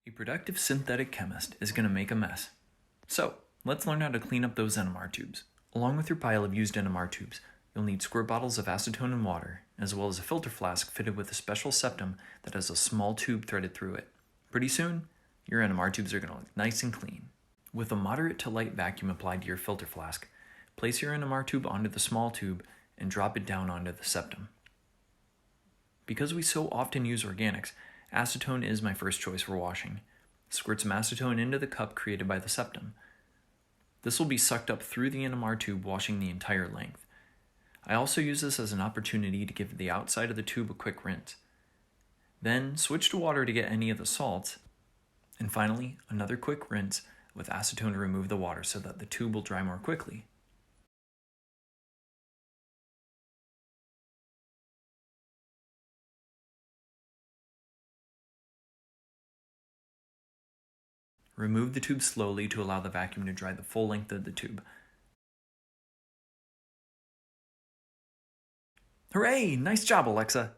A productive synthetic chemist is going to make a mess. So, let's learn how to clean up those NMR tubes. Along with your pile of used NMR tubes, you'll need squirt bottles of acetone and water, as well as a filter flask fitted with a special septum that has a small tube threaded through it. Pretty soon, your NMR tubes are going to look nice and clean. With a moderate to light vacuum applied to your filter flask, place your NMR tube onto the small tube and drop it down onto the septum. Because we so often use organics, acetone is my first choice for washing. Squirt some acetone into the cup created by the septum. This will be sucked up through the NMR tube, washing the entire length. I also use this as an opportunity to give the outside of the tube a quick rinse. Then switch to water to get any of the salts. And finally, another quick rinse with acetone to remove the water so that the tube will dry more quickly. Remove the tube slowly to allow the vacuum to dry the full length of the tube. Hooray! Nice job, Alexa!